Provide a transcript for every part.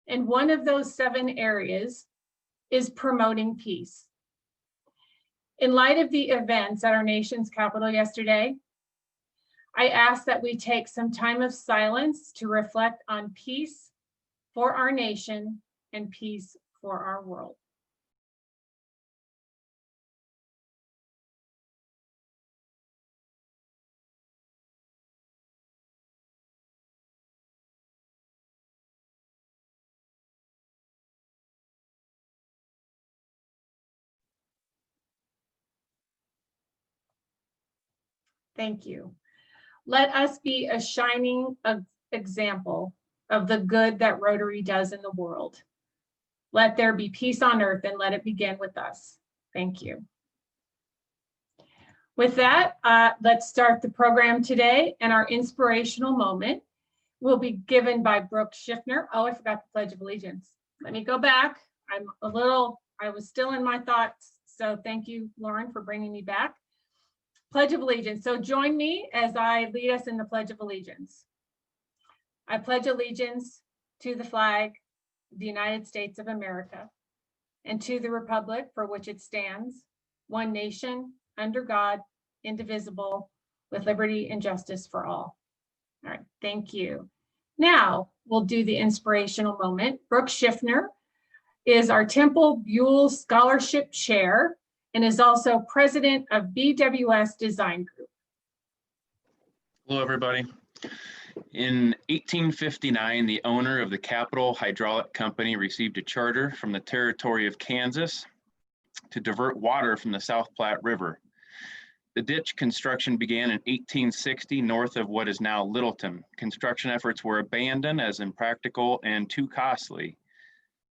And one of those 7 areas is promoting peace. In light of the events at our nation's capital yesterday, I ask that we take some time of silence to reflect on peace for our nation and peace for our world. Thank you. Let us be a shining example of the good that Rotary does in the world. Let there be peace on earth, and let it begin with us. Thank you. With that, let's start the program today, and our inspirational moment will be given by Brooke Schiffner. Oh, I forgot the Pledge of Allegiance. Let me go back. I was still in my thoughts, so thank you, Lauren, for bringing me back. Pledge of Allegiance. So join me as I lead us in the Pledge of Allegiance. I pledge allegiance to the flag of the United States of America and to the republic for which it stands, one nation, under God, indivisible, with liberty and justice for all. All right, thank you. Now we'll do the inspirational moment. Brooke Schiffner is our Temple Buell Scholarship Chair and is also president of BWS Design Group. Hello, everybody. In 1859, the owner of the Capitol Hydraulic Company received a charter from the territory of Kansas to divert water from the South Platte River. The ditch construction began in 1860 north of what is now Littleton. Construction efforts were abandoned as impractical and too costly.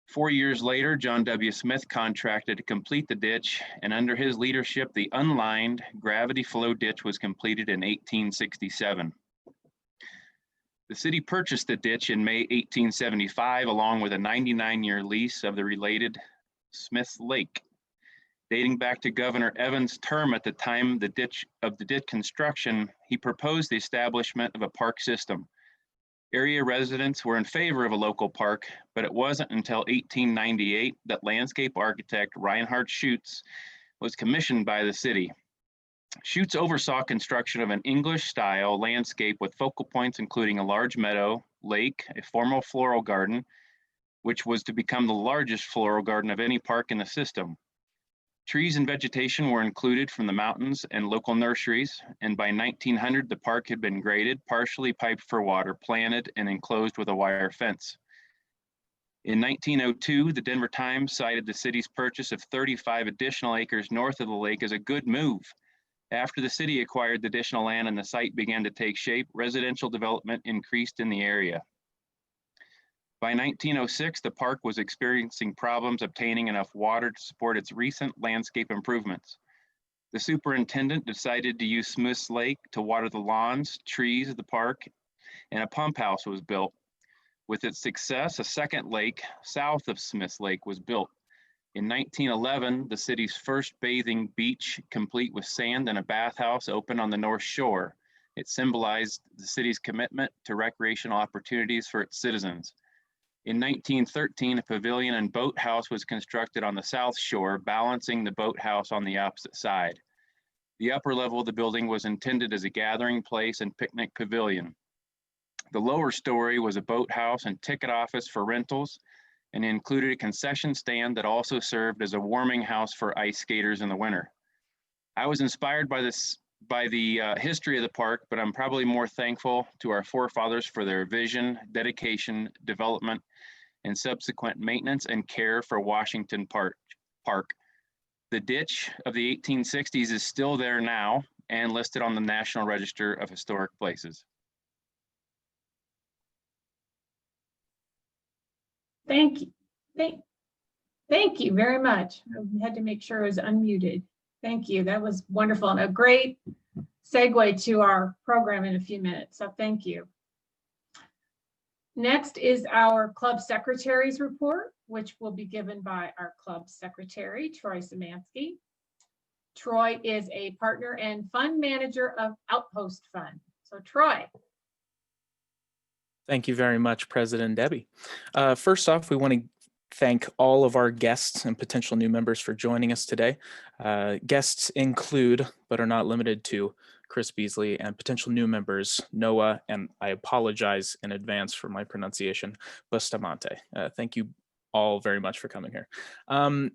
4 years later, John W. Smith contracted to complete the ditch, and under his leadership, the unlined gravity flow ditch was completed in 1867. The city purchased the ditch in May 1875, along with a 99-year lease of the related Smith's Lake. Dating back to Governor Evans' term at the time the ditch construction, he proposed the establishment of a park system. Area residents were in favor of a local park, but it wasn't until 1898 that landscape architect Reinhard Schutz was commissioned by the city. Schutz oversaw construction of an English-style landscape with focal points including a large meadow, lake, a formal floral garden, which was to become the largest floral garden of any park in the system. Trees and vegetation were included from the mountains and local nurseries, and by 1900, the park had been graded, partially piped for water, planted, and enclosed with a wire fence. In 1902, the Denver Times cited the city's purchase of 35 additional acres north of the lake as a good move. After the city acquired the additional land and the site began to take shape, residential development increased in the area. By 1906, the park was experiencing problems obtaining enough water to support its recent landscape improvements. The superintendent decided to use Smith's Lake to water the lawns, trees of the park, and a pump house was built. With its success, a second lake south of Smith's Lake was built. In 1911, the city's first bathing beach, complete with sand and a bathhouse, opened on the North Shore. It symbolized the city's commitment to recreational opportunities for its citizens. In 1913, a pavilion and boathouse was constructed on the South Shore, balancing the boathouse on the opposite side. The upper level of the building was intended as a gathering place and picnic pavilion. The lower story was a boathouse and ticket office for rentals, and included a concession stand that also served as a warming house for ice skaters in the winter. I was inspired by the history of the park, but I'm probably more thankful to our forefathers for their vision, dedication, development, and subsequent maintenance and care for Washington Park. The ditch of the 1860s is still there now and listed on the National Register of Historic Places. Thank you. Thank you very much. I had to make sure I was unmuted. Thank you. That was wonderful and a great segue to our program in a few minutes. So thank you. Next is our club secretary's report, which will be given by our club secretary, Troy Szymanski. Troy is a partner and fund manager of Outpost Fund. So Troy. Thank you very much, President Debbie. First off, we want to thank all of our guests and potential new members for joining us today. Guests include, but are not limited to, Chris Beasley, and potential new members, Noah, and I apologize in advance for my pronunciation, Bustamante. Thank you all very much for coming here.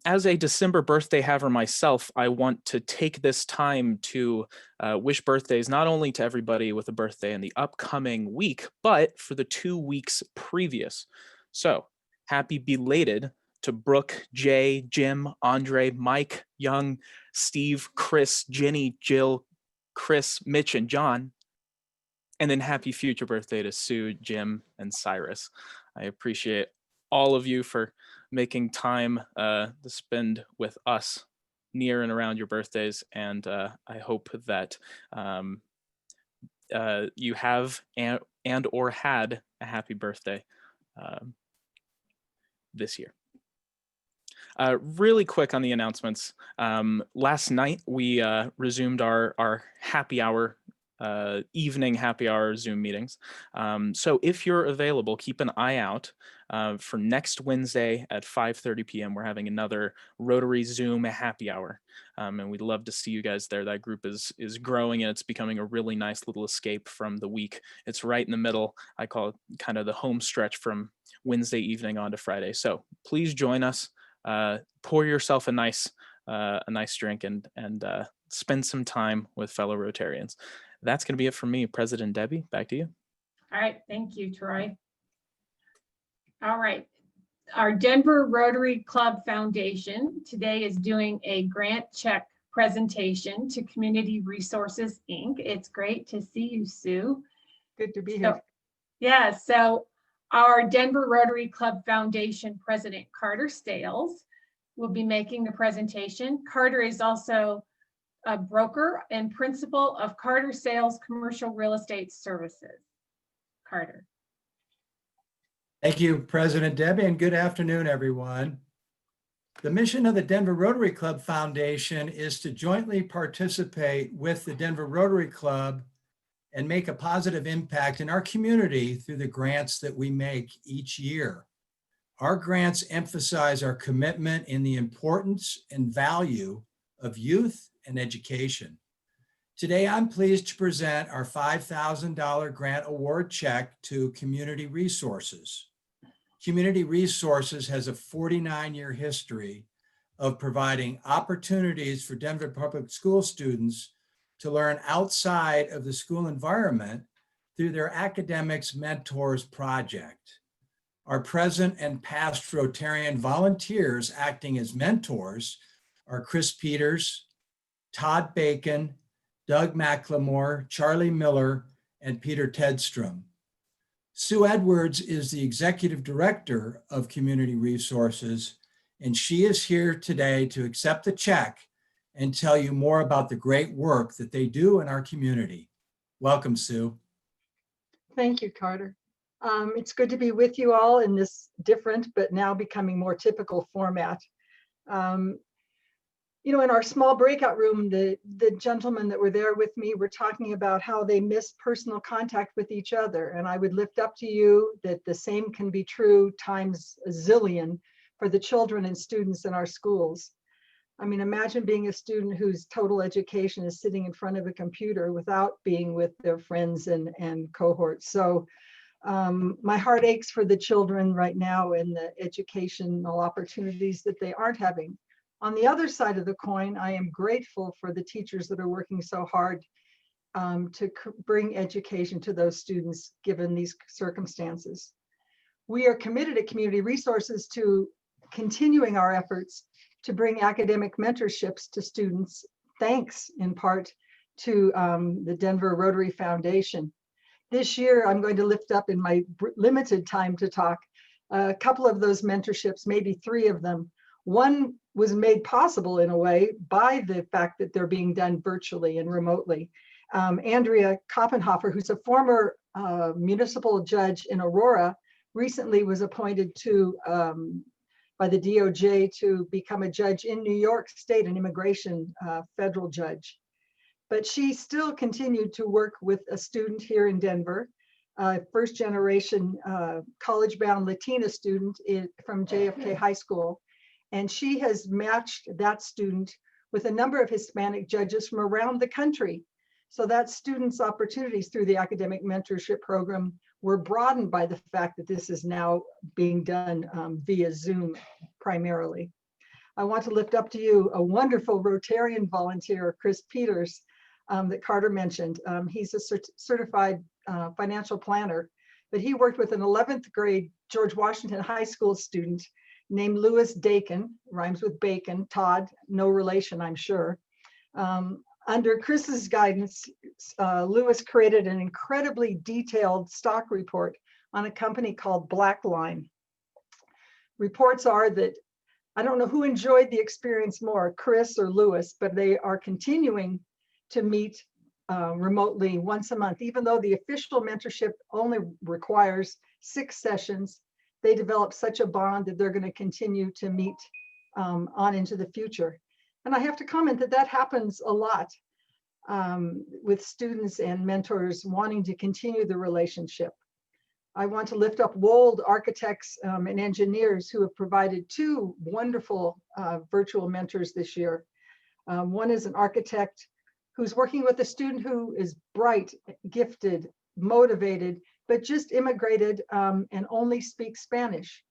As a December birthday haver myself, I want to take this time to wish birthdays not only to everybody with a birthday in the upcoming week, but for the 2 weeks previous. So happy belated to Brooke, Jay, Jim, Andre, Mike, Young, Steve, Chris, Jenny, Jill, Chris, Mitch, and John. And then happy future birthday to Sue, Jim, and Cyrus. I appreciate all of you for making time to spend with us near and around your birthdays. And I hope that you have and or had a happy birthday this year. Really quick on the announcements. Last night we resumed our happy hour, evening happy hour Zoom meetings. So if you're available, keep an eye out for next Wednesday at 5:30 p.m. We're having another Rotary Zoom happy hour. And we'd love to see you guys there. That group is growing and it's becoming a really nice little escape from the week. It's right in the middle. I call it kind of the home stretch from Wednesday evening on to Friday. So please join us. Pour yourself a nice drink and spend some time with fellow Rotarians. That's going to be it for me. President Debbie, back to you. All right, thank you, Troy. All right, our Denver Rotary Club Foundation today is doing a grant check presentation to Community Resources, Inc. It's great to see you, Sue. Good to be here. Yeah, so our Denver Rotary Club Foundation President Carter Stales will be making the presentation. Carter is also a broker and principal of Carter Sales Commercial Real Estate Services. Carter. Thank you, President Debbie, and good afternoon, everyone. The mission of the Denver Rotary Club Foundation is to jointly participate with the Denver Rotary Club and make a positive impact in our community through the grants that we make each year. Our grants emphasize our commitment in the importance and value of youth and education. Today, I'm pleased to present our $5,000 grant award check to Community Resources. Community Resources has a 49-year history of providing opportunities for Denver Public School students to learn outside of the school environment through their Academics Mentors project. Our present and past Rotarian volunteers acting as mentors are Chris Peters, Todd Bacon, Doug McLemore, Charlie Miller, and Peter Tedstrom. Sue Edwards is the executive director of Community Resources, and she is here today to accept the check and tell you more about the great work that they do in our community. Welcome, Sue. Thank you, Carter. It's good to be with you all in this different, but now becoming more typical format. You know, in our small breakout room, the gentlemen that were there with me were talking about how they miss personal contact with each other. And I would lift up to you that the same can be true times a zillion for the children and students in our schools. I mean, imagine being a student whose total education is sitting in front of a computer without being with their friends and cohorts. So my heart aches for the children right now and the educational opportunities that they aren't having. On the other side of the coin, I am grateful for the teachers that are working so hard to bring education to those students given these circumstances. We are committed at Community Resources to continuing our efforts to bring academic mentorships to students, thanks in part to the Denver Rotary Foundation. This year, I'm going to lift up in my limited time to talk a couple of those mentorships, maybe 3 of them. One was made possible in a way by the fact that they're being done virtually and remotely. Andrea Koppenhofer, who's a former municipal judge in Aurora, recently was appointed to by the DOJ to become a judge in New York State, an immigration federal judge. But she still continued to work with a student here in Denver first generation college-bound Latina student from JFK High School. And she has matched that student with a number of Hispanic judges from around the country. So that student's opportunities through the academic mentorship program were broadened by the fact that this is now being done via Zoom primarily. I want to lift up to you a wonderful Rotarian volunteer, Chris Peters, that Carter mentioned. He's a certified financial planner, but he worked with an 11th grade George Washington High School student named Lewis Dakin, rhymes with bacon, Todd, no relation, I'm sure. Under Chris's guidance, Lewis created an incredibly detailed stock report on a company called Blackline. Reports are that, I don't know who enjoyed the experience more, Chris or Lewis, but they are continuing to meet remotely once a month. Even though the official mentorship only requires 6 sessions, they develop such a bond that they're going to continue to meet on into the future. And I have to comment that that happens a lot with students and mentors wanting to continue the relationship. I want to lift up Wold architects and engineers who have provided 2 wonderful virtual mentors this year. One is an architect who's working with a student who is bright, gifted, motivated, but just immigrated and only speaks Spanish.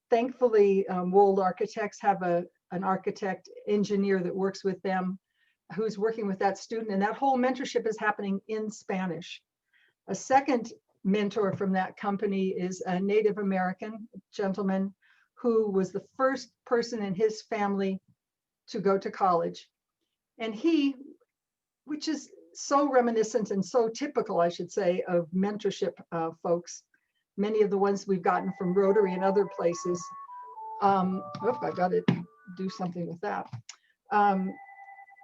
Thankfully, Wold architects have an architect engineer that works with them who's working with that student, and that whole mentorship is happening in Spanish. A second mentor from that company is a Native American gentleman who was the first person in his family to go to college. And he, which is so reminiscent and so typical, I should say, of mentorship folks, many of the ones we've gotten from Rotary and other places. I got to do something with that.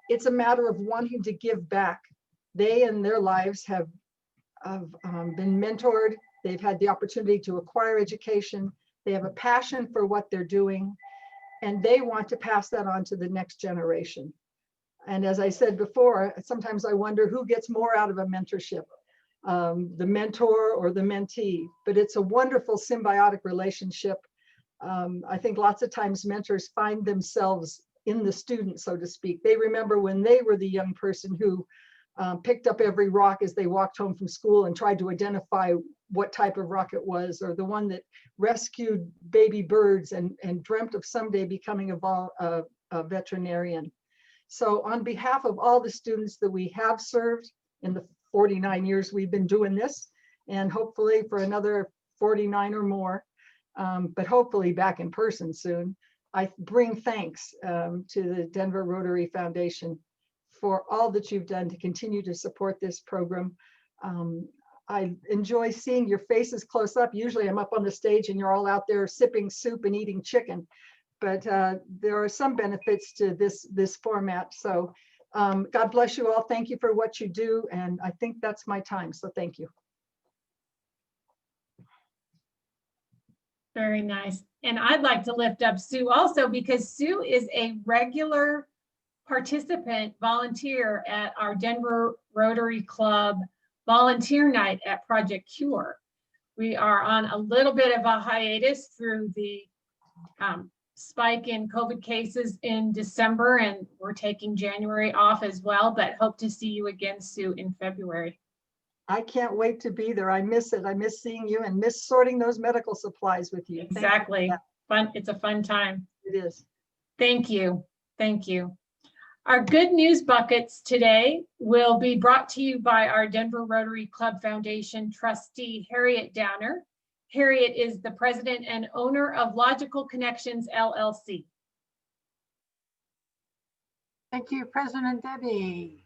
It's a matter of wanting to give back. They in their lives have been mentored. They've had the opportunity to acquire education. They have a passion for what they're doing, and they want to pass that on to the next generation. And as I said before, sometimes I wonder who gets more out of a mentorship, the mentor or the mentee, but it's a wonderful symbiotic relationship. I think lots of times mentors find themselves in the student, so to speak. They remember when they were the young person who picked up every rock as they walked home from school and tried to identify what type of rock it was, or the one that rescued baby birds and dreamt of someday becoming a veterinarian. So on behalf of all the students that we have served in the 49 years we've been doing this, and hopefully for another 49 or more, but hopefully back in person soon, I bring thanks to the Denver Rotary Foundation for all that you've done to continue to support this program. I enjoy seeing your faces close up. Usually I'm up on the stage and you're all out there sipping soup and eating chicken, but there are some benefits to this format. So God bless you all. Thank you for what you do. And I think that's my time. So thank you. Very nice. And I'd like to lift up Sue also, because Sue is a regular participant, volunteer at our Denver Rotary Club volunteer night at Project Cure. We are on a little bit of a hiatus through the spike in COVID cases in December, and we're taking January off as well, but hope to see you again, Sue, in February. I can't wait to be there. I miss it. I miss seeing you and miss sorting those medical supplies with you. Exactly. Fun. It's a fun time. It is. Thank you. Thank you. Our good news buckets today will be brought to you by our Denver Rotary Club Foundation trustee, Harriet Downer. Harriet is the president and owner of Logical Connections, LLC. Thank you, President Debbie,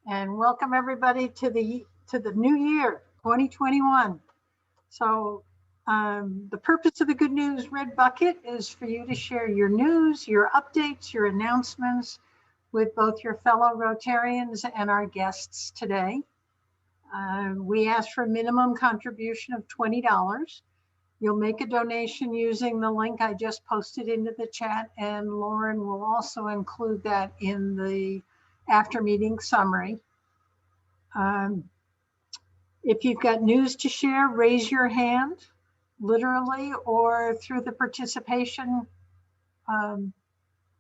and welcome everybody to the new year, 2021. So the purpose of the Good News Red Bucket is for you to share your news, your updates, your announcements with both your fellow Rotarians and our guests today. We ask for a minimum contribution of $20. You'll make a donation using the link I just posted into the chat, and Lauren will also include that in the after meeting summary. If you've got news to share, raise your hand, literally, or through the participation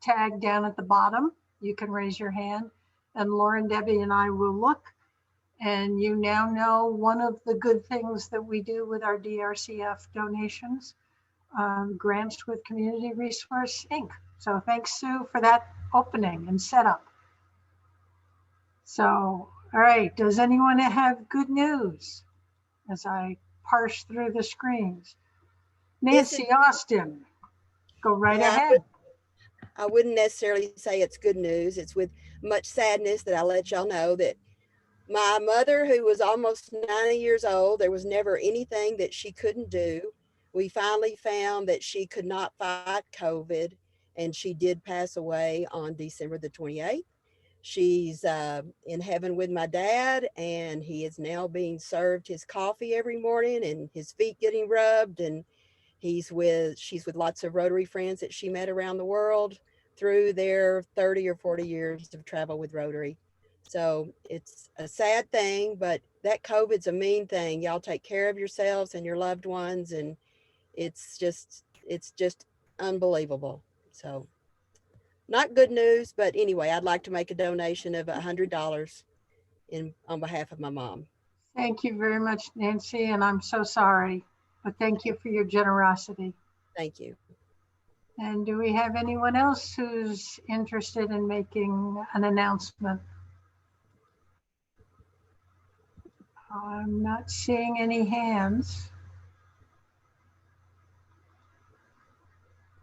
tag down at the bottom. You can raise your hand, and Lauren, Debbie, and I will look. And you now know one of the good things that we do with our DRCF donations, grants with Community Resource Inc. So thanks, Sue, for that opening and setup. So, all right, does anyone have good news as I parse through the screens? Nancy Austin, go right Yeah, ahead. I wouldn't necessarily say it's good news. It's with much sadness that I let y'all know that my mother, who was almost 90 years old, there was never anything that she couldn't do. We finally found that she could not fight COVID, and she did pass away on December the 28th. She's in heaven with my dad, and he is now being served his coffee every morning and his feet getting rubbed, and she's with lots of Rotary friends that she met around the world through their 30 or 40 years of travel with Rotary. So it's a sad thing, but that COVID's a mean thing. Y'all take care of yourselves and your loved ones, and it's just unbelievable. So not good news, but anyway, I'd like to make a donation of $100 on behalf of my mom. Thank you very much, Nancy, and I'm so sorry, but thank you for your generosity. Thank you. And do we have anyone else who's interested in making an announcement? I'm not seeing any hands.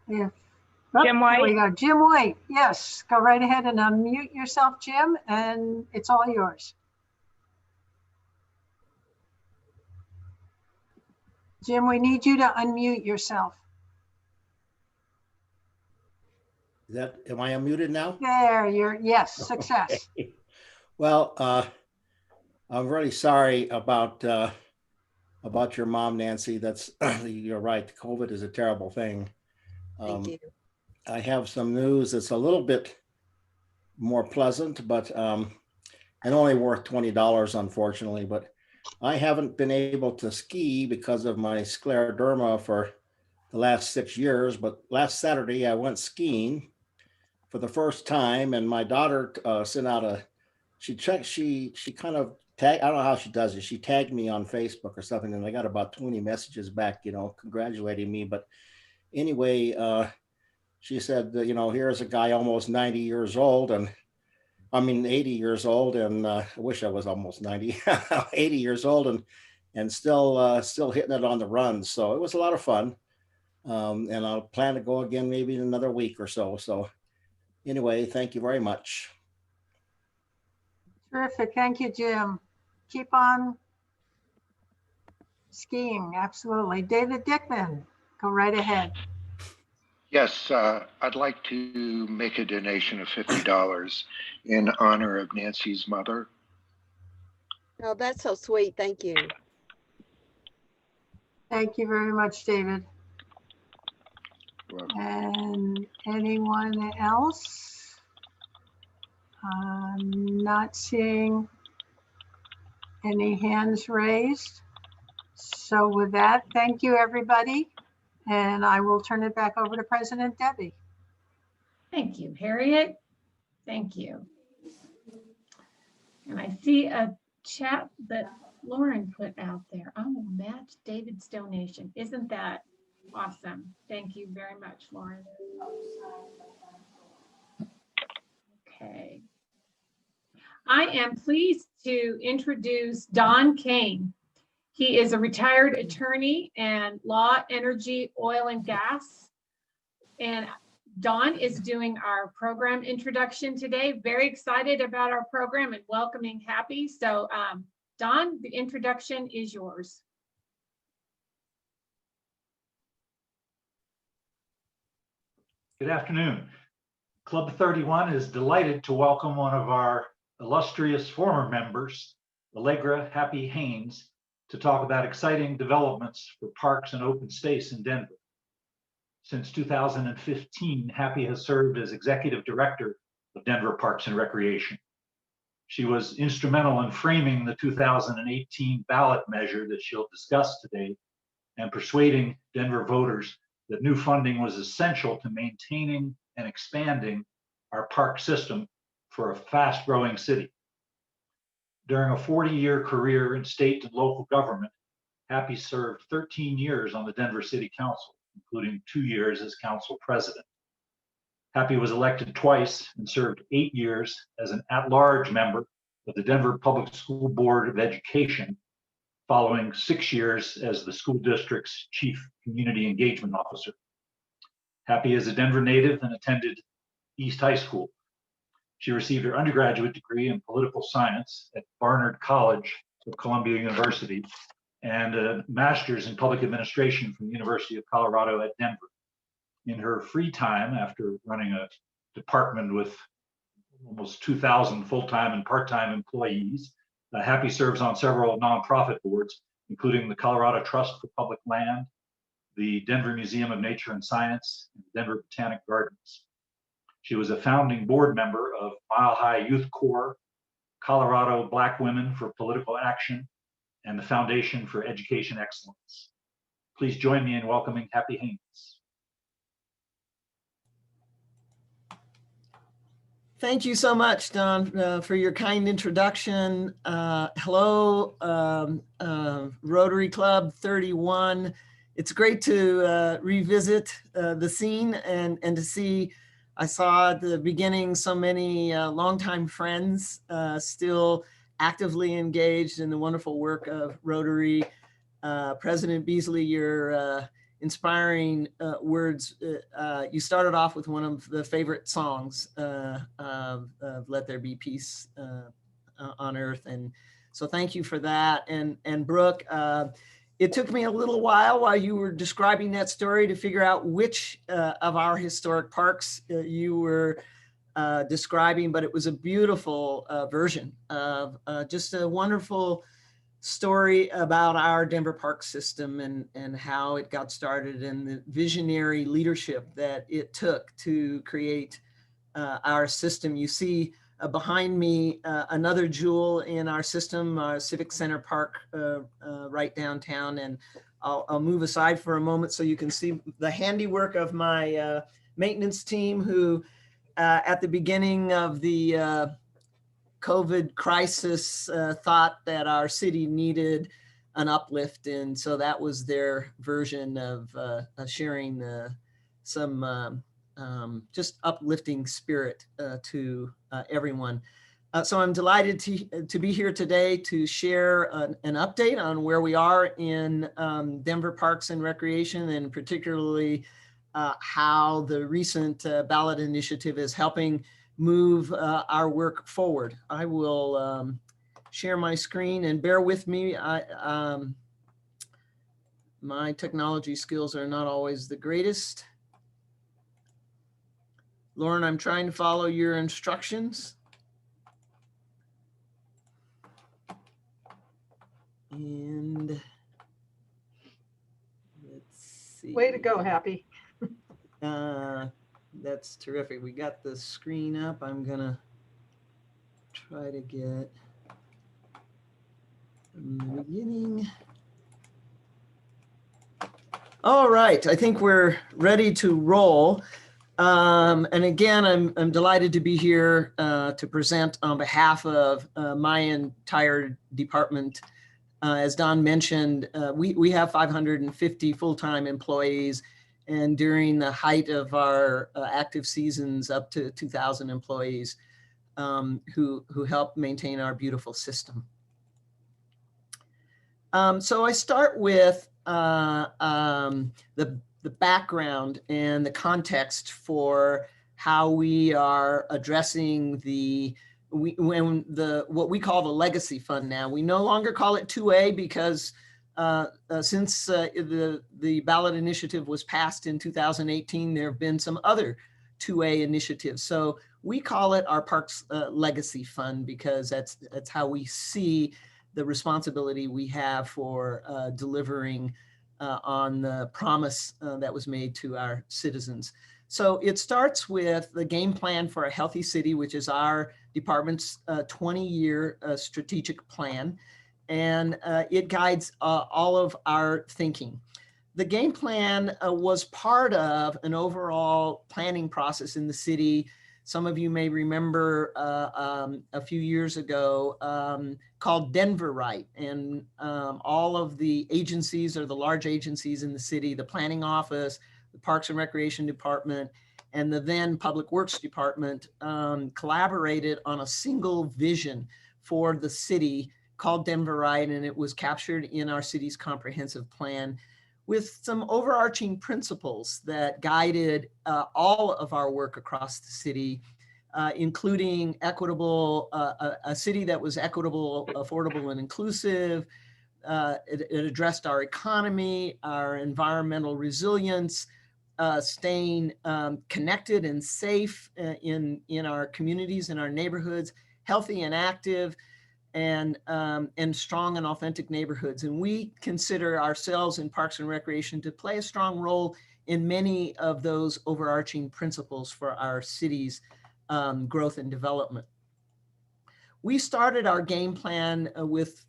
Jim White. There we go. Jim White. Yes, go right ahead and unmute yourself, Jim, and it's all yours. Jim, we need you to unmute yourself. Am I unmuted now? There, yes, success. Okay. Well, I'm really sorry about your mom, Nancy. That's you're right. COVID is a terrible thing. Thank you. I have some news that's a little bit more pleasant, but and only worth $20, unfortunately. But I haven't been able to ski because of my scleroderma for the last 6 years. But last Saturday I went skiing for the first time, and my daughter sent out she kind of I don't know how she does it. She tagged me on Facebook or something, and I got about 20 messages back, congratulating me. But anyway, she said, here's a guy almost 90 years old, and I mean 80 years old, and I wish I was almost 90, 80 years old, and still hitting it on the runs. So it was a lot of fun, and I'll plan to go again maybe in another week or so. So anyway, thank you very much. Terrific. Thank you, Jim. Keep on skiing. Absolutely. David Dickman, go right ahead. Yes, I'd like to make a donation of $50 in honor of Nancy's mother. Oh, that's so sweet. Thank you. Thank you very much, David. Well, And anyone else? I'm not seeing any hands raised. So with that, thank you, everybody. And I will turn it back over to President Debbie. Thank you, Harriet. Thank you. And I see a chat that Lauren put out there. I will match David's donation. Isn't that awesome? Thank you very much, Lauren. Okay. I am pleased to introduce Don Kane. He is a retired attorney and law, energy, oil, and gas. And Don is doing our program introduction today. Very excited about our program and welcoming Happy. So Don, the introduction is yours. Good afternoon. Club 31 is delighted to welcome one of our illustrious former members, Allegra Happy Haynes, to talk about exciting developments for parks and open space in Denver. Since 2015, Happy has served as Executive Director of Denver Parks and Recreation. She was instrumental in framing the 2018 ballot measure that she'll discuss today and persuading Denver voters that new funding was essential to maintaining and expanding our park system for a fast-growing city. During a 40-year career in state and local government, Happy served 13 years on the Denver City Council, including 2 years as council president. Happy was elected twice and served 8 years as an at-large member of the Denver Public School Board of Education, following 6 years as the school district's chief community engagement officer. Happy is a Denver native and attended East High School. She received her undergraduate degree in political science at Barnard College of Columbia University and a master's in public administration from the University of Colorado at Denver. In her free time, after running a department with almost 2,000 full-time and part-time employees, Happy serves on several nonprofit boards, including the Colorado Trust for Public Land, the Denver Museum of Nature and Science, and Denver Botanic Gardens. She was a founding board member of Mile High Youth Corps, Colorado Black Women for Political Action, and the Foundation for Education Excellence. Please join me in welcoming Happy Haynes. Thank you so much, Don, for your kind introduction. Hello, Rotary Club 31. It's great to revisit the scene and to see. I saw at the beginning so many longtime friends still actively engaged in the wonderful work of Rotary. President Beasley, your inspiring words. You started off with one of the favorite songs of Let There Be Peace on Earth. And so thank you for that. And Brooke, it took me a little while you were describing that story to figure out which of our historic parks you were describing, but it was a beautiful version of just a wonderful story about our Denver park system and how it got started and the visionary leadership that it took to create our system. You see behind me another jewel in our system, our Civic Center Park right downtown. And I'll move aside for a moment so you can see the handiwork of my maintenance team who at the beginning of the COVID crisis thought that our city needed an uplift. And so that was their version of sharing some just uplifting spirit to everyone. So I'm delighted to be here today to share an update on where we are in Denver Parks and Recreation, and particularly how the recent ballot initiative is helping move our work forward. I will share my screen and bear with me. My technology skills are not always the greatest. Lauren, I'm trying to follow your instructions. And let's see. Way to go, Happy. That's terrific. We got the screen up. I'm gonna try to get from the beginning. All right, I think we're ready to roll. And again, I'm delighted to be here to present on behalf of my entire department. As Don mentioned, we have 550 full-time employees, and during the height of our active seasons, up to 2,000 employees who help maintain our beautiful system. So I start with the background and the context for how we are addressing what we call the legacy fund now. We no longer call it 2A because since the ballot initiative was passed in 2018, there have been some other 2A initiatives. So we call it our Parks Legacy Fund because that's how we see the responsibility we have for delivering on the promise that was made to our citizens. So it starts with the game plan for a healthy city, which is our department's 20-year strategic plan. And it guides all of our thinking. The game plan was part of an overall planning process in the city. Some of you may remember a few years ago called Denver Right. And all of the agencies, or the large agencies in the city, the planning office, the Parks and Recreation Department, and the then Public Works Department collaborated on a single vision for the city called Denver Right, and it was captured in our city's comprehensive plan with some overarching principles that guided all of our work across the city, including equitable, a city that was equitable, affordable, and inclusive. It addressed our economy, our environmental resilience, staying connected and safe in our communities, in our neighborhoods, healthy and active, and strong and authentic neighborhoods. And we consider ourselves in Parks and Recreation to play a strong role in many of those overarching principles for our city's growth and development. We started our game plan with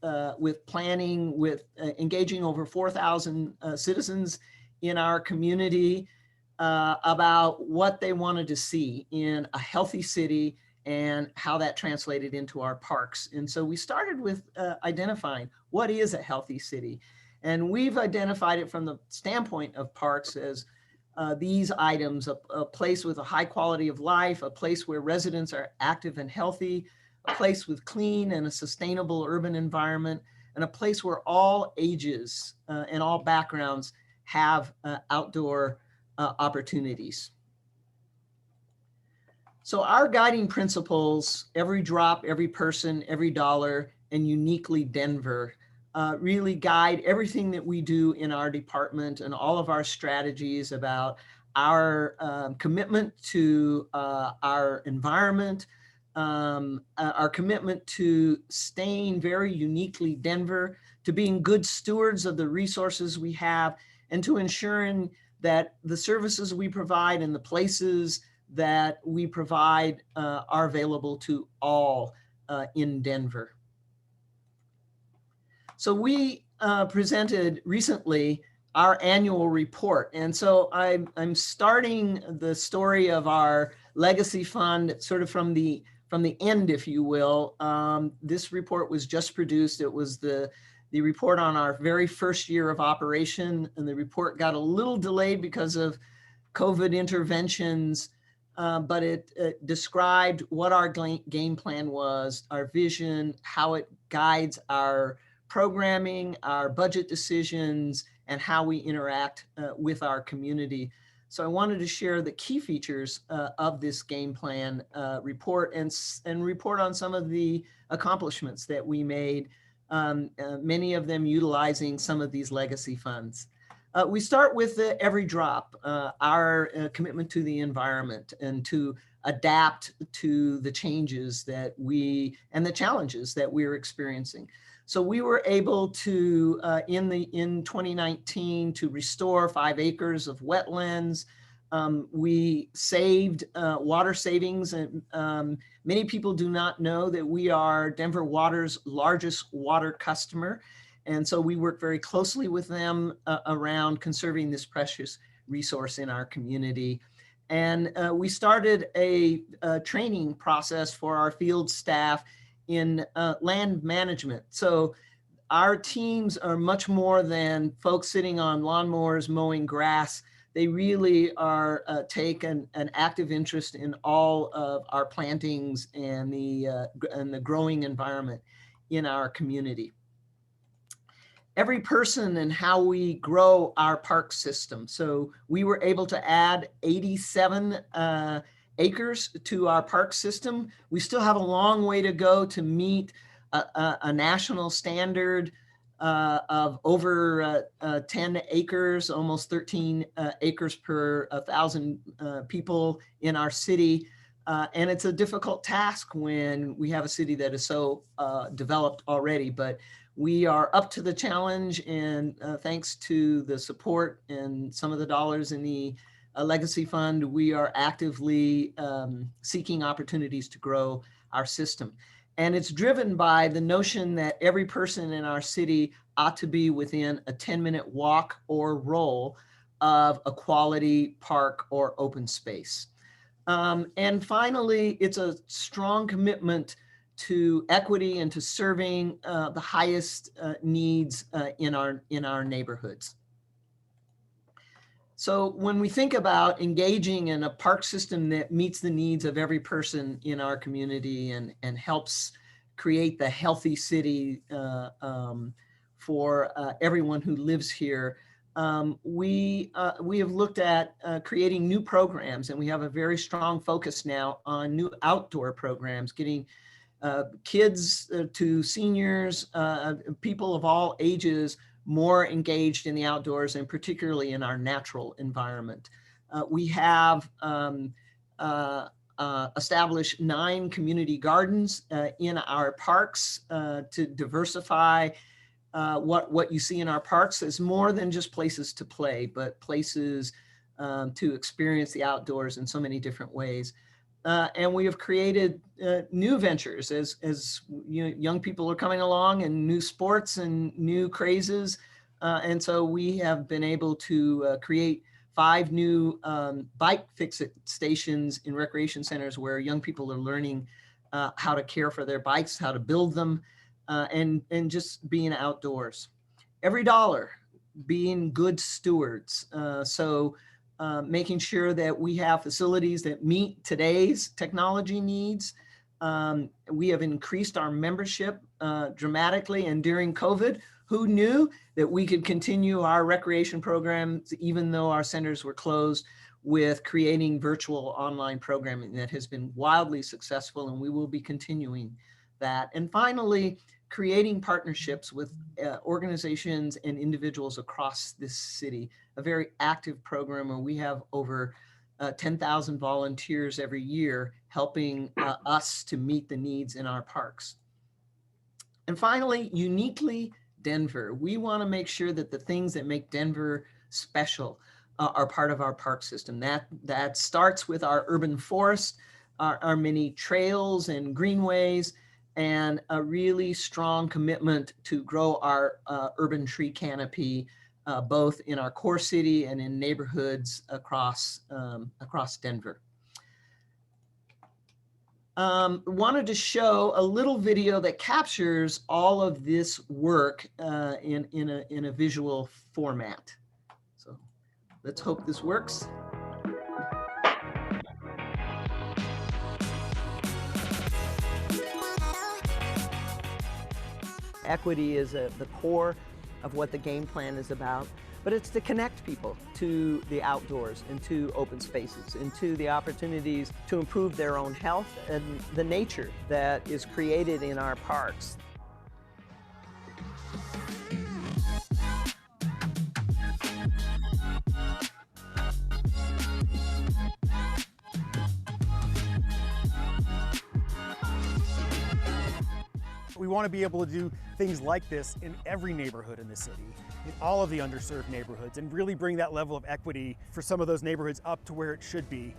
planning, with engaging over 4,000 citizens in our community about what they wanted to see in a healthy city and how that translated into our parks. And so we started with identifying what is a healthy city. And we've identified it from the standpoint of parks as these items: a place with a high quality of life, a place where residents are active and healthy, a place with clean and a sustainable urban environment, and a place where all ages and all backgrounds have outdoor opportunities. So our guiding principles, every drop, every person, every dollar, and uniquely Denver, really guide everything that we do in our department and all of our strategies about our commitment to our environment, our commitment to staying very uniquely Denver, to being good stewards of the resources we have, and to ensuring that the services we provide and the places that we provide are available to all in Denver. So we presented recently our annual report. And so I'm starting the story of our legacy fund sort of from the end, if you will. This report was just produced. It was the report on our very first year of operation, and the report got a little delayed because of COVID interventions. But it described what our game plan was, our vision, how it guides our programming, our budget decisions, and how we interact with our community. So I wanted to share the key features of this game plan report and report on some of the accomplishments that we made, many of them utilizing some of these legacy funds. We start with the every drop, our commitment to the environment and to adapt to the changes that and the challenges that we're experiencing. So we were able to, in 2019, to restore 5 acres of wetlands. We saved water savings, and many people do not know that we are Denver Water's largest water customer. And so we work very closely with them around conserving this precious resource in our community. And we started a training process for our field staff in land management. So our teams are much more than folks sitting on lawnmowers mowing grass. They really are take an active interest in all of our plantings and the growing environment in our community. Every person and how we grow our park system. So we were able to add 87 acres to our park system. We still have a long way to go to meet a national standard of over 10 acres, almost 13 acres per 1,000 people in our city. And it's a difficult task when we have a city that is so developed already, but We are up to the challenge, and thanks to the support and some of the dollars in the Legacy Fund, we are actively seeking opportunities to grow our system. And it's driven by the notion that every person in our city ought to be within a 10-minute walk or roll of a quality park or open space. And finally, it's a strong commitment to equity and to serving the highest needs in our neighborhoods. So when we think about engaging in a park system that meets the needs of every person in our community and helps create the healthy city for everyone who lives here, we have looked at creating new programs, and we have a very strong focus now on new outdoor programs, getting kids to seniors, people of all ages more engaged in the outdoors, and particularly in our natural environment. We have established 9 community gardens in our parks to diversify what you see in our parks as more than just places to play, but places to experience the outdoors in so many different ways. And we have created new ventures as young people are coming along, and new sports and new crazes. And so we have been able to create 5 new bike fix-it stations in recreation centers where young people are learning how to care for their bikes, how to build them, and just being outdoors. Every dollar being good stewards. Making sure that we have facilities that meet today's technology needs. We have increased our membership dramatically, and during COVID, who knew that we could continue our recreation programs even though our centers were closed, with creating virtual online programming that has been wildly successful, and we will be continuing that. And finally, creating partnerships with organizations and individuals across this city, a very active program where we have over 10,000 volunteers every year helping us to meet the needs in our parks. And finally, uniquely Denver. We want to make sure that the things that make Denver special are part of our park system. That starts with our urban forest, our many trails and greenways, and a really strong commitment to grow our urban tree canopy, both in our core city and in neighborhoods across Denver. Wanted to show a little video that captures all of this work in a visual format. So let's hope this works. Equity is the core of what the game plan is about, but it's to connect people to the outdoors and to open spaces and to the opportunities to improve their own health and the nature that is created in our parks. We want to be able to do things like this in every neighborhood in the city, in all of the underserved neighborhoods, and really bring that level of equity for some of those neighborhoods up to where it should be.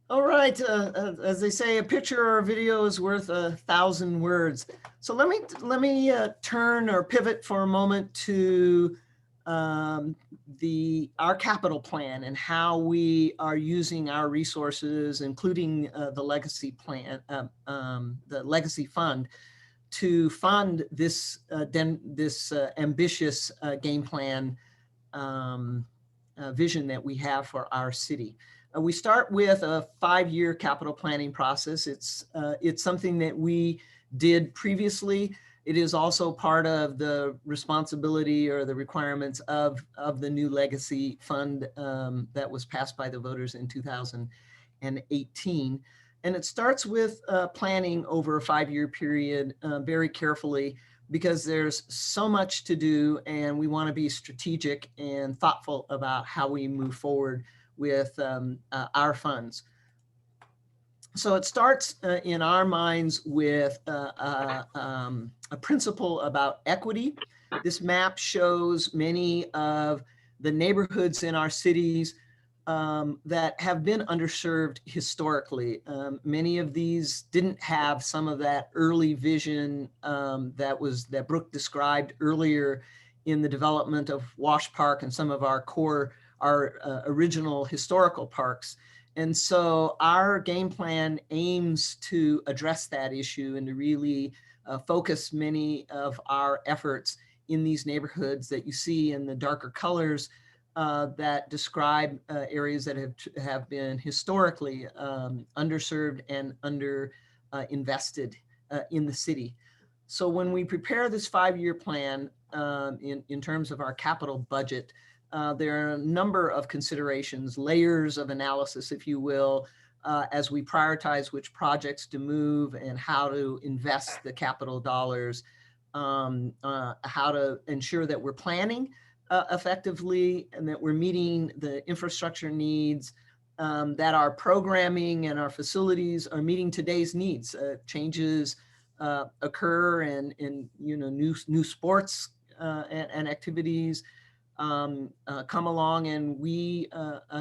All right, as they say, a picture or a video is worth 1,000 words. So let me turn or pivot for a moment to our capital plan and how we are using our resources, including the legacy plan, the legacy fund, to fund this ambitious game plan vision that we have for our city. We start with a 5-year capital planning process. It's something that we did previously. It is also part of the responsibility or the requirements of the new legacy fund that was passed by the voters in 2018. And it starts with planning over a 5-year period very carefully, because there's so much to do and we want to be strategic and thoughtful about how we move forward with our funds. So it starts in our minds with a principle about equity. This map shows many of the neighborhoods in our cities that have been underserved historically. Many of these didn't have some of that early vision that Brooke described earlier in the development of Wash Park and some of our original historical parks. And so our game plan aims to address that issue and to really focus many of our efforts in these neighborhoods that you see in the darker colors that describe areas that have been historically underserved and under invested in the city. So when we prepare this 5-year plan in terms of our capital budget, there are a number of considerations, layers of analysis, if you will, as we prioritize which projects to move and how to invest the capital dollars, how to ensure that we're planning effectively and that we're meeting the infrastructure needs, that our programming and our facilities are meeting today's needs. Changes occur and new sports and activities come along, and we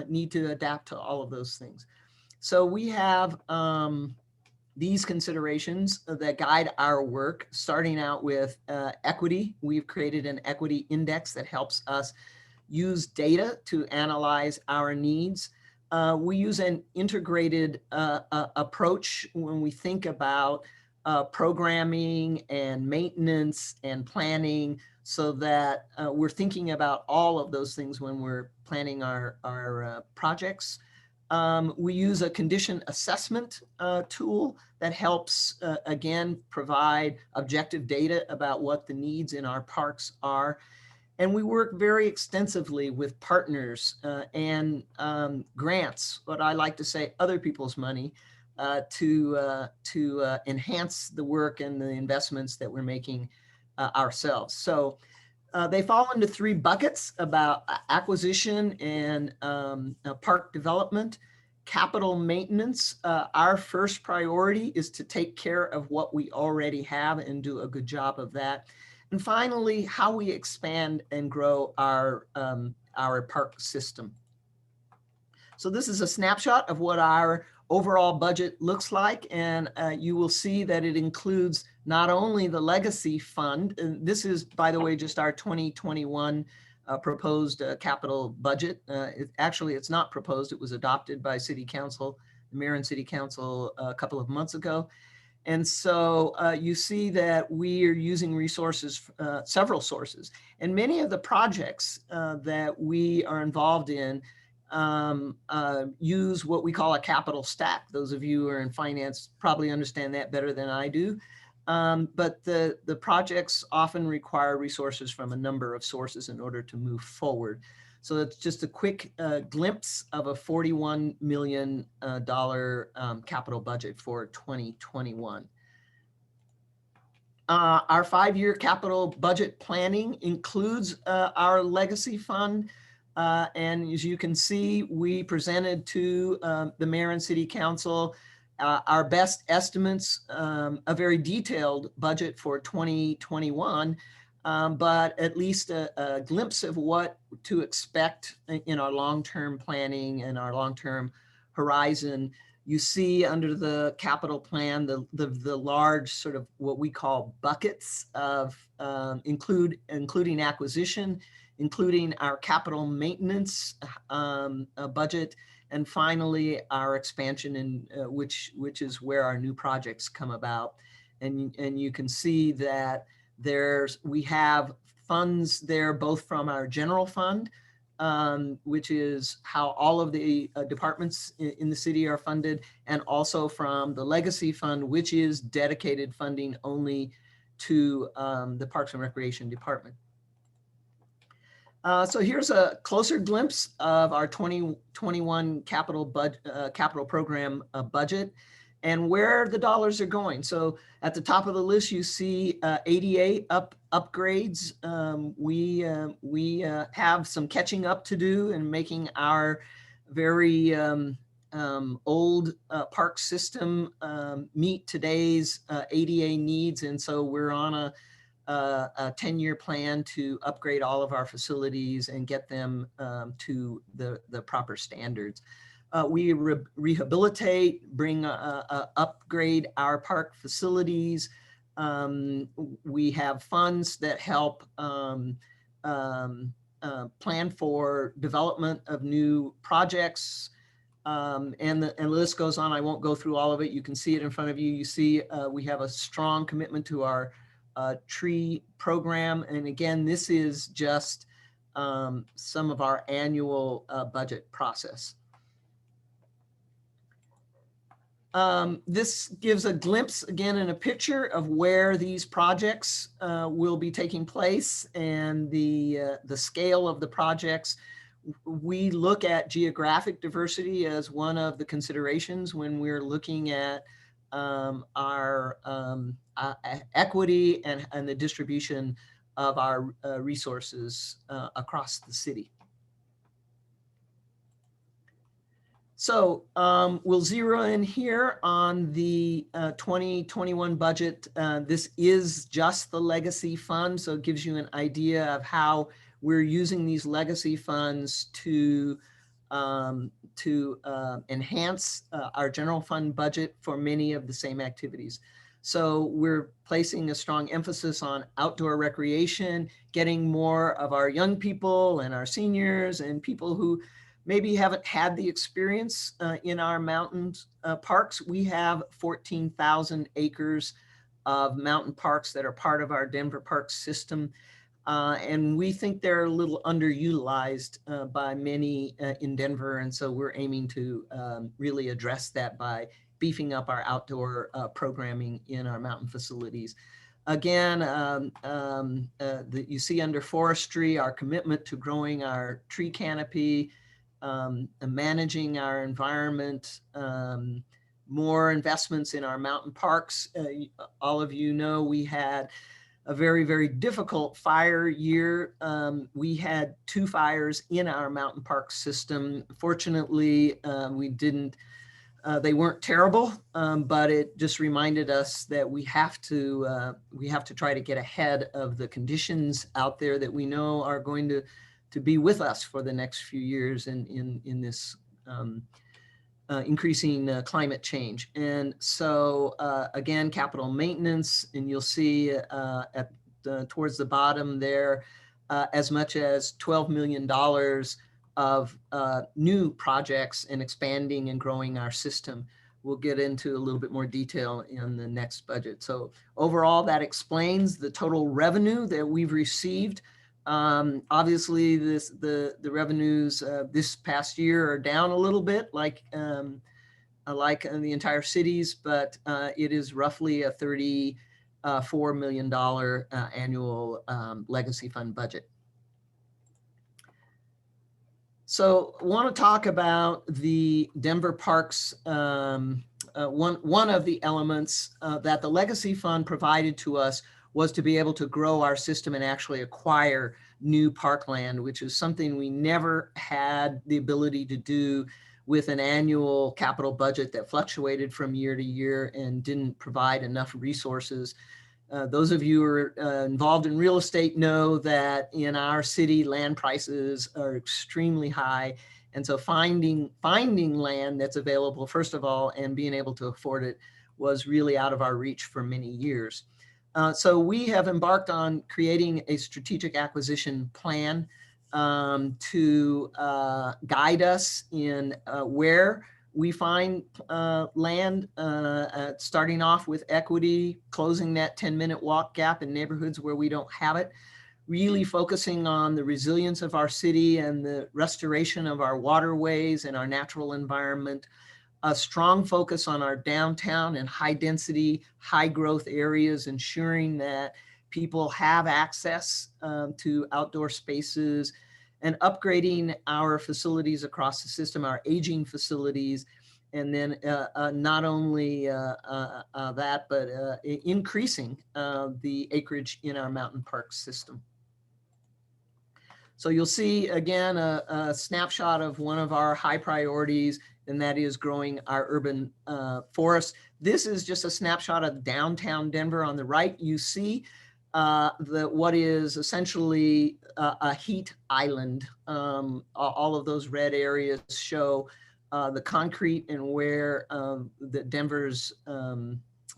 need to adapt to all of those things. So we have these considerations that guide our work, starting out with equity. We've created an equity index that helps us use data to analyze our needs. We use an integrated approach when we think about programming and maintenance and planning, so that we're thinking about all of those things when we're planning our projects. We use a condition assessment tool that helps, again, provide objective data about what the needs in our parks are. And we work very extensively with partners and grants, what I like to say, other people's money, to enhance the work and the investments that we're making ourselves. So they fall into 3 buckets about acquisition and park development. Capital maintenance, our first priority is to take care of what we already have and do a good job of that. And finally, how we expand and grow our park system. So this is a snapshot of what our overall budget looks like, and you will see that it includes not only the legacy fund, and this is, by the way, just our 2021 proposed capital budget. Actually, it's not proposed, it was adopted by City Council, the Mayor and City Council a couple of months ago. And so you see that we are using resources, several sources, and many of the projects that we are involved in use what we call a capital stack. Those of you who are in finance probably understand that better than I do. But the projects often require resources from a number of sources in order to move forward. So it's just a quick glimpse of a $41 million capital budget for 2021. Our 5-year capital budget planning includes our legacy fund. And as you can see, we presented to the Mayor and City Council our best estimates, a very detailed budget for 2021, but at least a glimpse of what to expect in our long-term planning and our long-term horizon. You see under the capital plan, the large sort of what we call buckets of including acquisition, including our capital maintenance budget, and finally our expansion in which is where our new projects come about. And you can see that we have funds there both from our general fund, which is how all of the departments in the city are funded, and also from the legacy fund, which is dedicated funding only to the Parks and Recreation Department. So here's a closer glimpse of our 2021 capital program budget and where the dollars are going. So at the top of the list, you see ADA upgrades. We have some catching up to do in making our very old park system meet today's ADA needs. And so we're on a 10-year plan to upgrade all of our facilities and get them to the proper standards. We rehabilitate, upgrade our park facilities. We have funds that help plan for development of new projects. And the list goes on. I won't go through all of it. You can see it in front of you. You see we have a strong commitment to our tree program. And again, this is just some of our annual budget process. This gives a glimpse again in a picture of where these projects will be taking place and the scale of the projects. We look at geographic diversity as one of the considerations when we're looking at our equity and the distribution of our resources across the city. So we'll zero in here on the 2021 budget. This is just the legacy fund, so it gives you an idea of how we're using these legacy funds to enhance our general fund budget for many of the same activities. So we're placing a strong emphasis on outdoor recreation, getting more of our young people and our seniors and people who maybe haven't had the experience in our mountain parks. We have 14,000 acres of mountain parks that are part of our Denver Park system. And we think they're a little underutilized by many in Denver. And so we're aiming to really address that by beefing up our outdoor programming in our mountain facilities. Again, you see under forestry, our commitment to growing our tree canopy, managing our environment, more investments in our mountain parks. All of you know we had a very, very difficult fire year. We had 2 fires in our mountain park system. Fortunately, they weren't terrible, but it just reminded us that we have to try to get ahead of the conditions out there that we know are going to be with us for the next few years in this increasing climate change. And so again, capital maintenance, and you'll see towards the bottom there, as much as $12 million of new projects and expanding and growing our system. We'll get into a little bit more detail in the next budget. So overall, that explains the total revenue that we've received. Obviously, the revenues this past year are down a little bit, like in the entire cities, but it is roughly a $34 million annual legacy fund budget. So I want to talk about the Denver Parks. One of the elements that the legacy fund provided to us was to be able to grow our system and actually acquire new parkland, which is something we never had the ability to do with an annual capital budget that fluctuated from year to year and didn't provide enough resources. Those of you who are involved in real estate know that in our city, land prices are extremely high. And so finding land that's available, first of all, and being able to afford it was really out of our reach for many years. So we have embarked on creating a strategic acquisition plan to guide us in where we find land, starting off with equity, closing that 10-minute walk gap in neighborhoods where we don't have it, really focusing on the resilience of our city and the restoration of our waterways and our natural environment, a strong focus on our downtown and high density, high growth areas, ensuring that people have access to outdoor spaces, and upgrading our facilities across the system, our aging facilities, and then not only that, but increasing the acreage in our mountain park system. So you'll see again a snapshot of one of our high priorities, and that is growing our urban forests. This is just a snapshot of downtown Denver. On the right, you see what is essentially a heat island. All of those red areas show the concrete and where the Denver's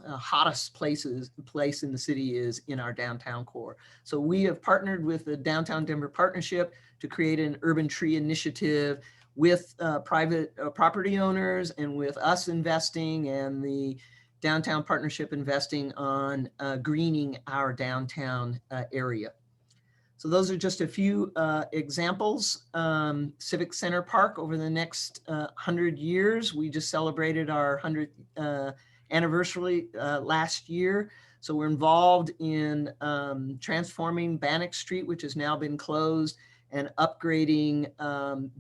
hottest place in the city is in our downtown core. So we have partnered with the Downtown Denver Partnership to create an urban tree initiative with private property owners and with us investing and the Downtown Partnership investing on greening our downtown area. So those are just a few examples. Civic Center Park over the next 100 years. We just celebrated our 100th anniversary last year. So we're involved in transforming Bannock Street, which has now been closed, and upgrading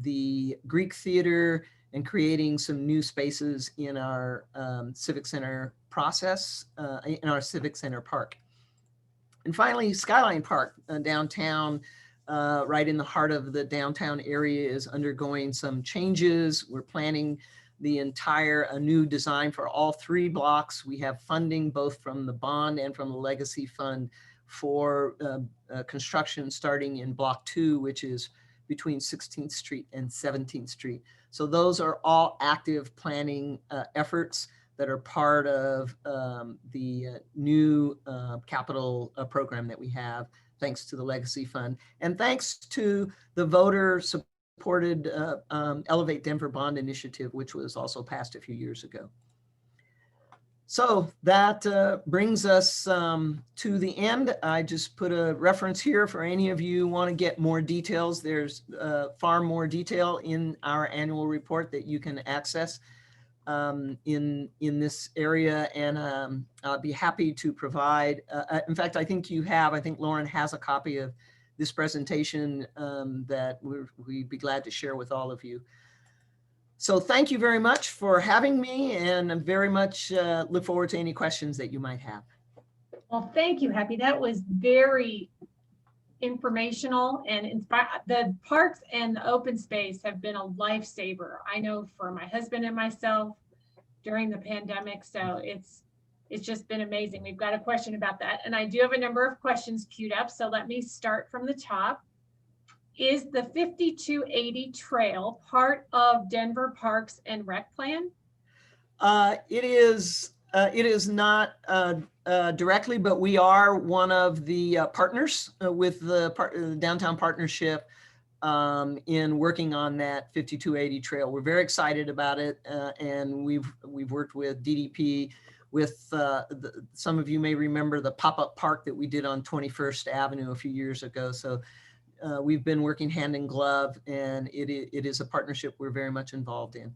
the Greek Theater and creating some new spaces in our Civic Center process, in our Civic Center Park. And finally, Skyline Park downtown, right in the heart of the downtown area, is undergoing some changes. We're planning the entire new design for all 3 blocks. We have funding both from the bond and from the legacy fund for construction starting in block 2, which is between 16th Street and 17th Street. So those are all active planning efforts that are part of the new capital program that we have, thanks to the legacy fund and thanks to the voter supported Elevate Denver Bond Initiative, which was also passed a few years ago. So that brings us to the end. I just put a reference here for any of you who want to get more details. There's far more detail in our annual report that you can access in this area, and I'll be happy to provide. In fact, I think Lauren has a copy of this presentation that we'd be glad to share with all of you. So thank you very much for having me, and I very much look forward to any questions that you might have. Well, thank you, Happy. That was very informational and inspired. The parks and the open space have been a lifesaver, I know, for my husband and myself during the pandemic. So it's just been amazing. We've got a question about that, and I do have a number of questions queued up. So let me start from the top. Is the 5280 trail part of Denver Parks and Rec Plan? It is not directly, but we are one of the partners with the Downtown Partnership in working on that 5280 trail. We're very excited about it, and we've worked with DDP with some of you may remember the pop-up park that we did on 21st Avenue a few years ago. So we've been working hand in glove, and it is a partnership we're very much involved in.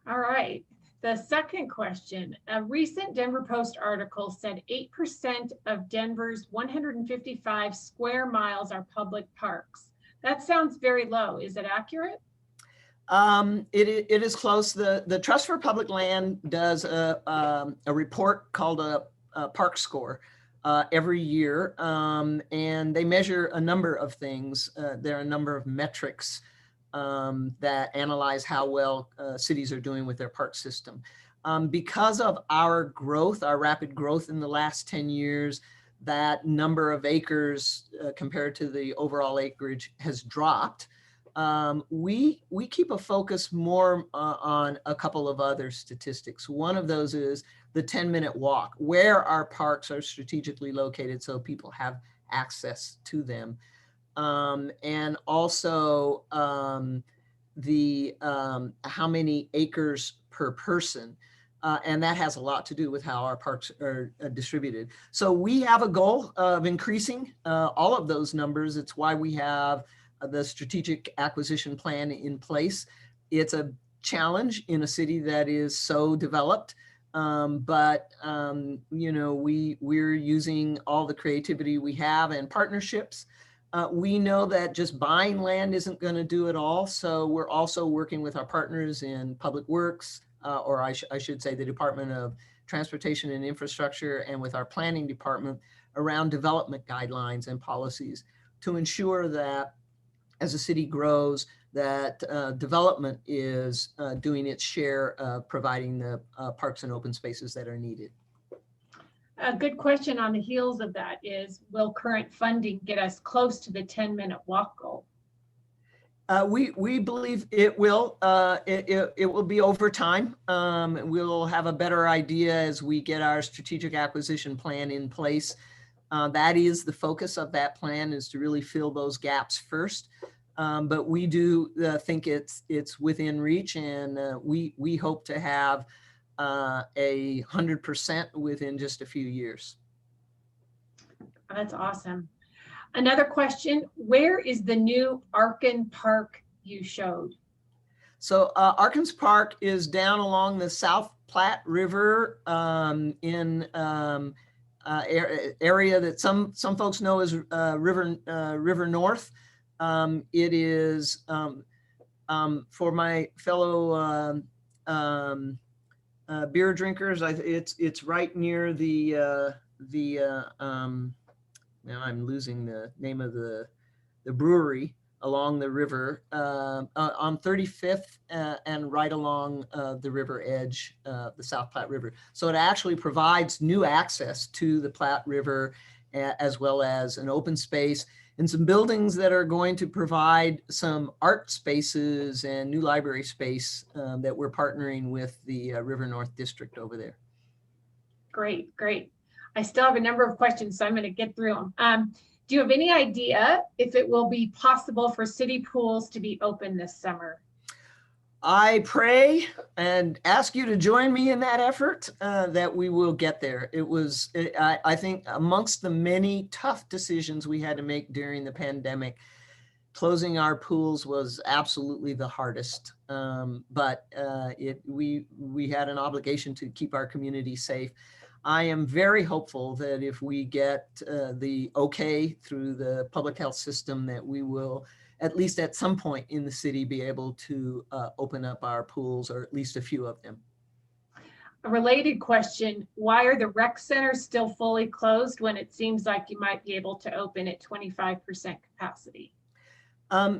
All right. The second question, a recent Denver Post article said 8% of Denver's 155 square miles are public parks. That sounds very low. Is it accurate? It is close. The Trust for Public Land does a report called a park score every year, and they measure a number of things. There are a number of metrics that analyze how well cities are doing with their park system. Because of our growth, our rapid growth in the last 10 years, that number of acres compared to the overall acreage has dropped. We keep a focus more on a couple of other statistics. One of those is the 10-minute walk, where our parks are strategically located so people have access to them. and also how many acres per person. And that has a lot to do with how our parks are distributed. So we have a goal of increasing all of those numbers. It's why we have the strategic acquisition plan in place. It's a challenge in a city that is so developed, but you know, we're using all the creativity we have and partnerships. We know that just buying land isn't going to do it all. So we're also working with our partners in Public Works, or I should say the Department of Transportation and Infrastructure, and with our planning department around development guidelines and policies to ensure that as the city grows, that development is doing its share of providing the parks and open spaces that are needed. A good question on the heels of that is, will current funding get us close to the 10-minute walk goal? We believe it will. It will be over time. We'll have a better idea as we get our strategic acquisition plan in place. That is the focus of that plan, is to really fill those gaps first. But we do think it's within reach, and we hope to have 100% within just a few years. That's awesome. Another question, where is the new Arkin Park you showed? So Arkins Park is down along the South Platte River in area that some folks know as River North. It is for my fellow beer drinkers. It's right near the now I'm losing the name of the brewery along the river on 35th and right along the river edge, the South Platte River. So it actually provides new access to the Platte River, as well as an open space and some buildings that are going to provide some art spaces and new library space that we're partnering with the River North District over there. Great, great. I still have a number of questions, so I'm going to get through them. Do you have any idea if it will be possible for city pools to be open this summer? I pray and ask you to join me in that effort, that we will get there. I think amongst the many tough decisions we had to make during the pandemic, closing our pools was absolutely the hardest. But we had an obligation to keep our community safe. I am very hopeful that if we get the okay through the public health system, that we will, at least at some point in the city, be able to open up our pools, or at least a few of them. A related question, why are the rec centers still fully closed when it seems like you might be able to open at 25% capacity?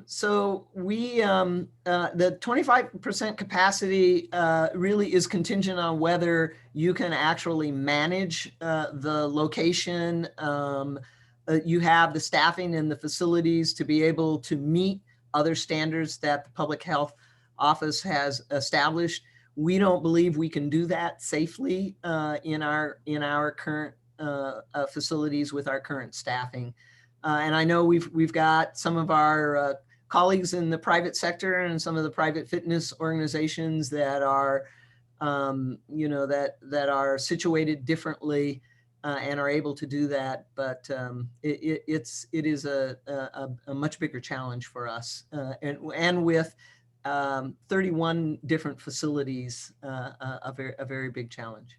So we, the 25% capacity really is contingent on whether you can actually manage the location. You have the staffing and the facilities to be able to meet other standards that the public health office has established. We don't believe we can do that safely in our current facilities with our current staffing. And I know we've got some of our colleagues in the private sector and some of the private fitness organizations that are, that are situated differently and are able to do that. But it is a much bigger challenge for us, and with 31 different facilities, a very big challenge.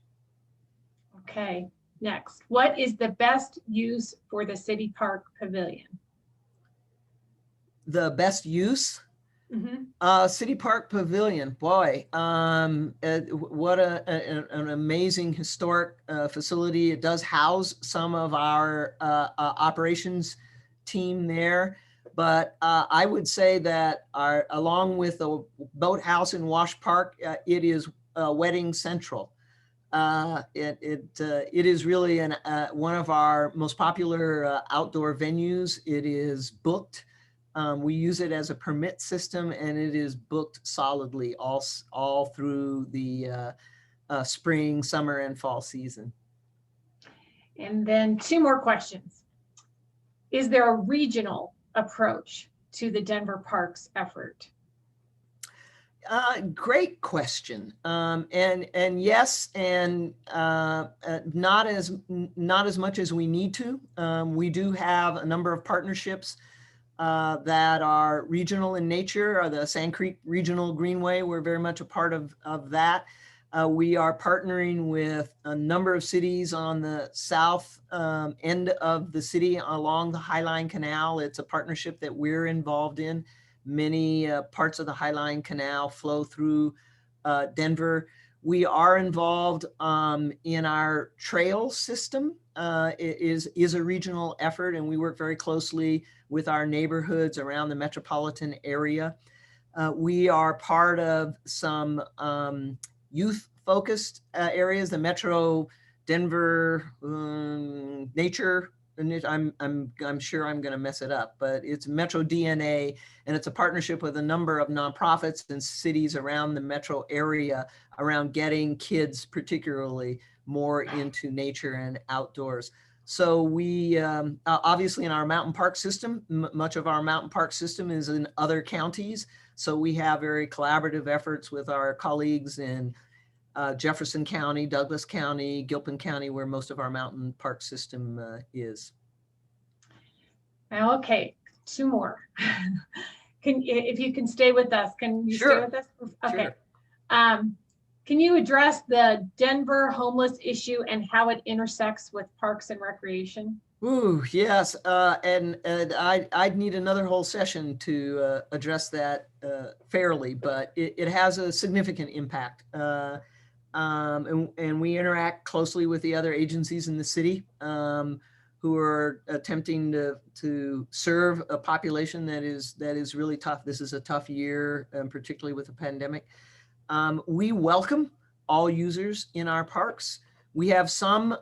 Okay. Next, what is the best use for the City Park Pavilion? The best use? City Park Pavilion, boy, what an amazing historic facility. It does house some of our operations team there, but I would say that along with the boathouse in Wash Park, it is Wedding Central. It is really one of our most popular outdoor venues. It is booked. We use it as a permit system, and it is booked solidly all through the spring, summer, and fall season. And then two more questions. Is there a regional approach to the Denver Parks effort? Great question. And yes, and not as much as we need to. We do have a number of partnerships that are regional in nature. The Sand Creek Regional Greenway, we're very much a part of that. We are partnering with a number of cities on the south end of the city along the Highline Canal. It's a partnership that we're involved in. Many parts of the Highline Canal flow through Denver. We are involved in our trail system. It is a regional effort, and we work very closely with our neighborhoods around the metropolitan area. We are part of some youth-focused areas, the Metro Denver Nature. I'm sure I'm going to mess it up, but it's Metro DNA, and it's a partnership with a number of nonprofits and cities around the metro area around getting kids particularly more into nature and outdoors. So we obviously in our mountain park system, much of our mountain park system is in other counties. So we have very collaborative efforts with our colleagues in Jefferson County, Douglas County, Gilpin County, where most of our mountain park system is. Okay, two more. If you can stay with us, can you stay with us? Okay. Sure. Can you address the Denver homeless issue and how it intersects with parks and recreation? Ooh, yes, and I'd need another whole session to address that fairly, but it has a significant impact. And we interact closely with the other agencies in the city who are attempting to serve a population that is really tough. This is a tough year, particularly with the pandemic. We welcome all users in our parks. We have some,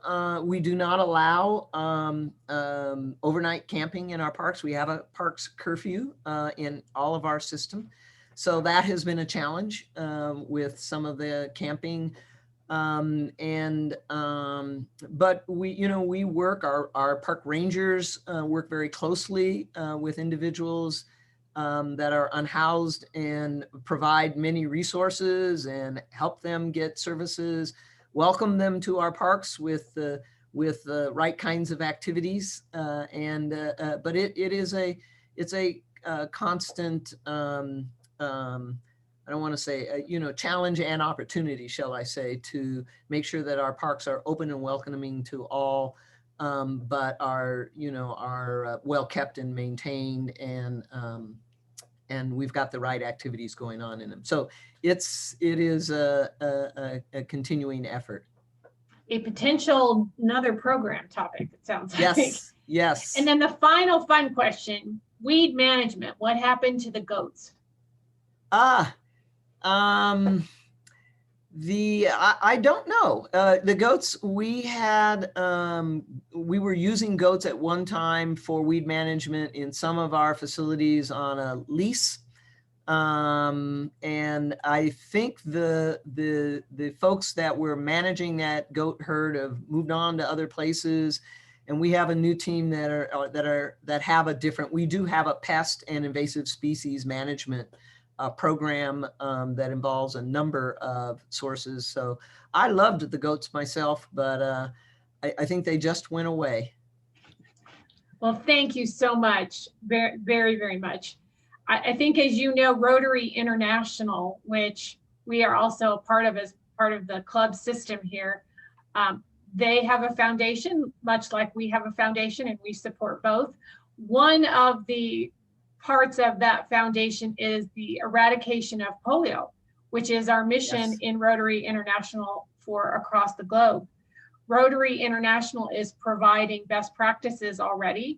we do not allow overnight camping in our parks. We have a parks curfew in all of our system. So that has been a challenge with some of the camping. But we work, our park rangers work very closely with individuals that are unhoused and provide many resources and help them get services, welcome them to our parks with the right kinds of activities. But it's a constant, I don't want to say, challenge and opportunity, shall I say, to make sure that our parks are open and welcoming to all, but are well kept and maintained, and we've got the right activities going on in them. So it is a continuing effort. A potential another program topic, it sounds like. Yes. And then the final fun question, weed management. What happened to the goats? I don't know. The goats, we were using goats at one time for weed management in some of our facilities on a lease. And I think the folks that were managing that goat herd have moved on to other places. And we have a new team that have a different, we do have a pest and invasive species management program that involves a number of sources. So I loved the goats myself, but I think they just went away. Well, thank you so much. Very, very, very much. I think, as you know, Rotary International, which we are also a part of as part of the club system here, they have a foundation, much like we have a foundation, and we support both. One of the parts of that foundation is the eradication of polio, which is our mission in Rotary International for across the globe. Rotary International is providing best practices already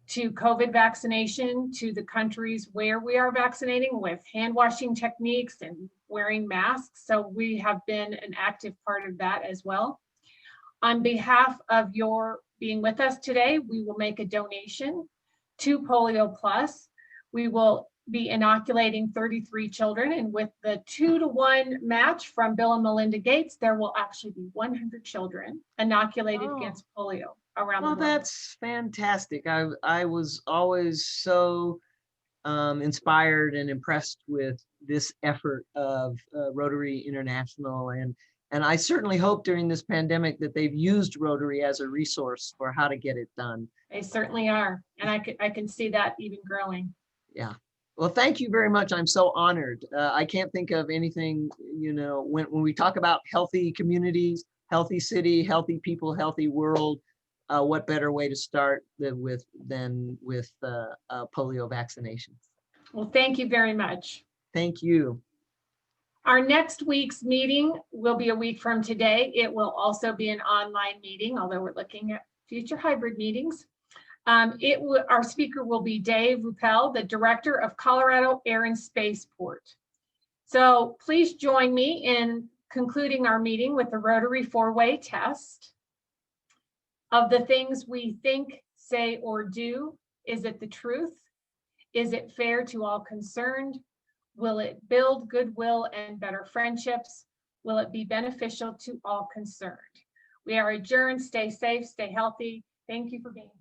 to COVID vaccination to the countries where we are vaccinating with hand washing techniques and wearing masks. So we have been an active part of that as well. On behalf of your being with us today, we will make a donation to Polio Plus. We will be inoculating 33 children, and with the 2-to-1 match from Bill and Melinda Gates, there will actually be 100 children inoculated against polio. around the Well, world. that's fantastic. I was always so inspired and impressed with this effort of Rotary International, and I certainly hope during this pandemic that they've used Rotary as a resource for how to get it done. They certainly are, and I can see that even growing. Yeah. Well, thank you very much. I'm so honored. I can't think of anything, when we talk about healthy communities, healthy city, healthy people, healthy world, what better way to start than with polio vaccinations. Well, thank you very much. Thank you. Our next week's meeting will be a week from today. It will also be an online meeting, although we're looking at future hybrid meetings. Our speaker will be Dave Ruppel, the Director of Colorado Air and Spaceport. So please join me in concluding our meeting with the Rotary four-way test. Of the things we think, say, or do, is it the truth? Is it fair to all concerned? Will it build goodwill and better friendships? Will it be beneficial to all concerned? We are adjourned. Stay safe, stay healthy. Thank you for being here.